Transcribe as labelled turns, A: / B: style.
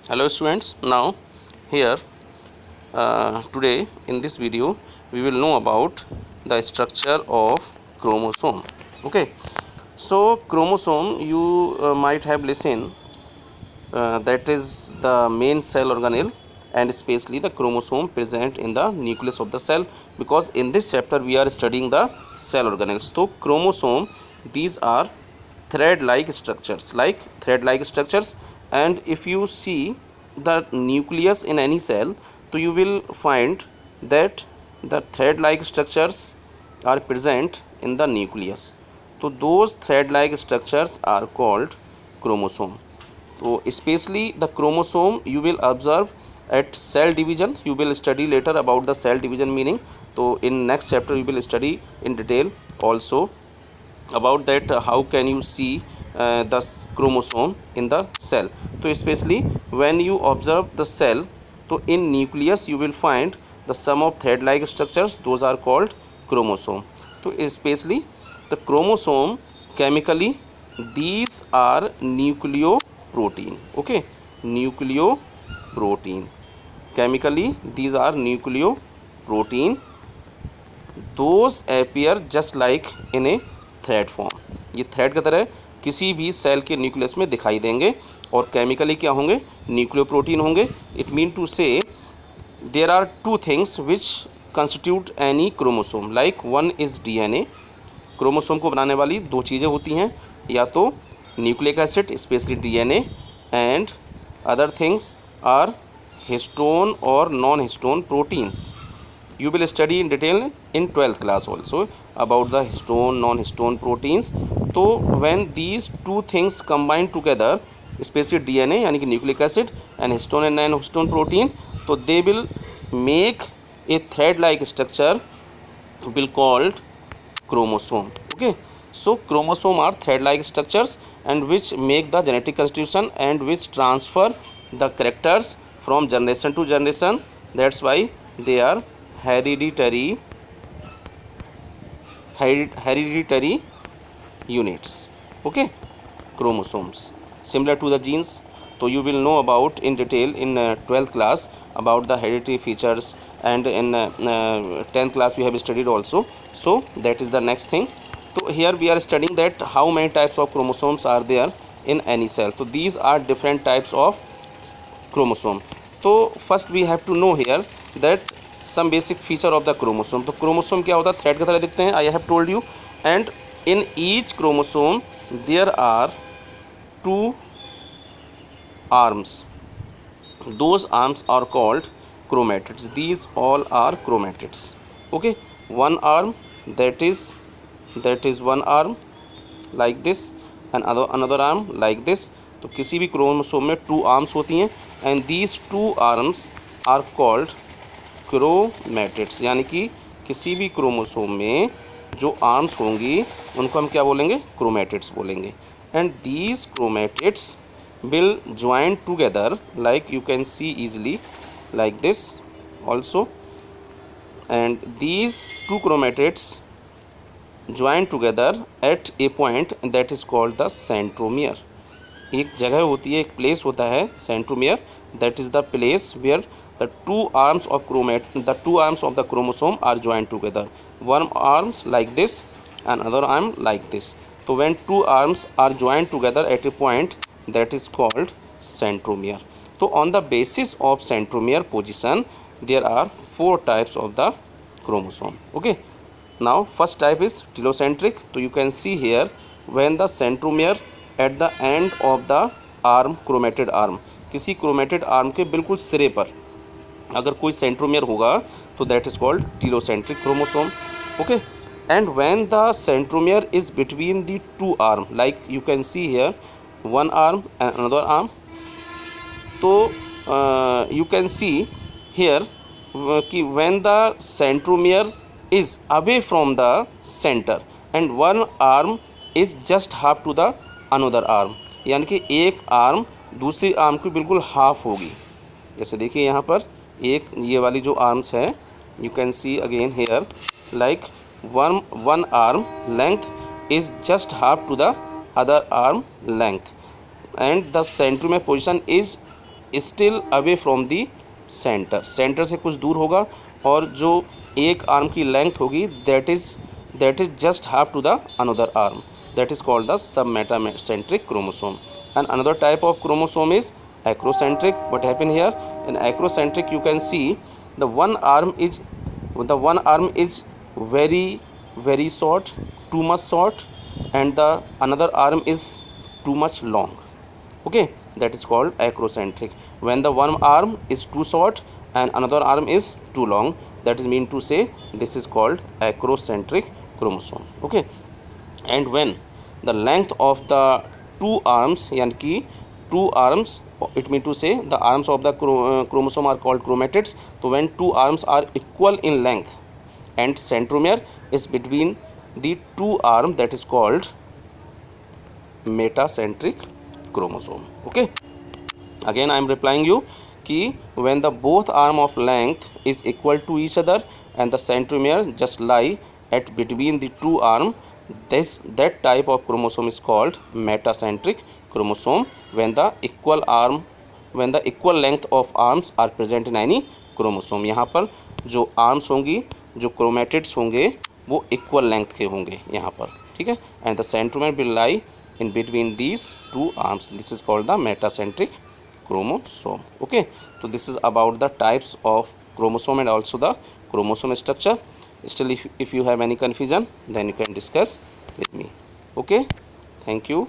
A: Hello students, now here today in this video we will know about the structure of chromosome. Okay, so chromosome you might have listened, that is the main cell organelle and especially the chromosome present in the nucleus of the cell, because in this chapter we are studying the cell organelles. So chromosome, these are thread like structures, and if you see the nucleus in any cell, so you will find that the thread like structures are present in the nucleus. So those thread like structures are called chromosome. So especially the chromosome you will observe at cell division. You will study later about the cell division meaning. So in next chapter you will study in detail also about that, how can you see the chromosome in the cell. So especially when you observe the cell, so in nucleus you will find the sum of thread like structures, those are called chromosome. So especially the chromosome, chemically these are nucleoprotein. Okay, nucleoprotein, chemically these are nucleoprotein. Those appear just like in a thread form, ये thread की तरह किसी भी cell के nucleus में दिखाई देंगे और केमिकली क्या होंगे, न्यूक्लियोप्रोटीन होंगे. It mean to say there are two things which constitute any chromosome. Like one is DNA. Chromosome को बनाने वाली दो चीज़ें होती हैं, या तो nucleic acid specially DNA, and other things are histone और non histone proteins. You will study in detail in 12th class also about the histone, non-histone proteins. So when these two things combine together, especially DNA यानी कि nucleic acid and histone and non-histone protein, so they will make a thread-like structure will called chromosome. Okay, so chromosome are thread-like structures and which make the genetic constitution and which transfer the characters from generation to generation. That's why they are hereditary units. Okay, chromosomes similar to the genes. So you will know about in detail in 12th class about the hereditary features, and in 10th class we have studied also. So that is the next thing. So here we are studying that how many types of chromosomes are there in any cell. So these are different types of chromosome. So first we have to know here that some basic feature of the chromosome. तो chromosome क्या होता है, thread की तरह दिखते हैं, I have told you, and in each chromosome there are two arms. Those arms are called chromatids. These all are chromatids. Okay, one arm, that is one arm like this, and another arm like this. तो किसी भी chromosome में to arms होती हैं, and these two arms are called chromatids. यानी कि किसी भी क्रोमोसोम में जो आर्म्स होंगी उनको हम क्या बोलेंगे, क्रोमैटिड्स बोलेंगे. And these chromatids will join together like you can C easily like this also, and these two chromatids join together at a point that is called the centromere. एक जगह होती है, एक प्लेस होता है centromere, that is the place where the two arms of the chromosome are joined together. One arms like this and another arm like this. So when two arms are joined together at a point, that is called centromere. So on the basis of centromere position there are four types of the chromosome. Okay, now first type is telocentric. So you can see here when the centromere at the end of the arm, chromatid arm, किसी chromatid arm के बिल्कुल सिरे पर अगर कोई centromere होगा तो that is called telocentric chromosome. Okay, and when the centromere is between the two arm, like you can see here one arm and another arm. तो यू कैन सी हियर कि when the centromere is away from the centre and one arm is just half to the another arm, यानी कि एक arm दूसरी arm की बिल्कुल half होगी. जैसे देखिए यहाँ पर एक ये वाली जो आर्म्स है, you can see again here like one arm length is just half to the other arm length, and the centromere position is still away from the centre, centre से कुछ दूर होगा, और जो एक आर्म की लेंथ होगी that is just half to the another arm, that is called the submetacentric chromosome. And another type of chromosome is acrocentric. What happened here? In acrocentric you can see the one arm is very short, too much short, and the another arm is too much long. Okay, that is called acrocentric. When the one arm is too short and another arm is too long, that is mean to say this is called acrocentric chromosome. Okay, and when the length of the two arms, yani ki two arms, it mean to say the arms of the chromosome are called chromatids. So when two arms are equal in length and centromere is between the two arms, that is called metacentric chromosome. Okay, again I am replying you कि when the both arm of length is equal to each other and the centromere just lie at between the two arm, that type of chromosome is called metacentric chromosome. When the equal length of arms are present in any chromosome, यहाँ पर जो arms होंगी, जो chromatids होंगे, वो equal length के होंगे यहाँ पर, ठीक है, and the centromere will lie in between these two arms. This is called the metacentric chromosome. Okay, so this is about the types of chromosome and also the chromosome structure. Still if you have any confusion, then you can discuss with me. Okay, thank you.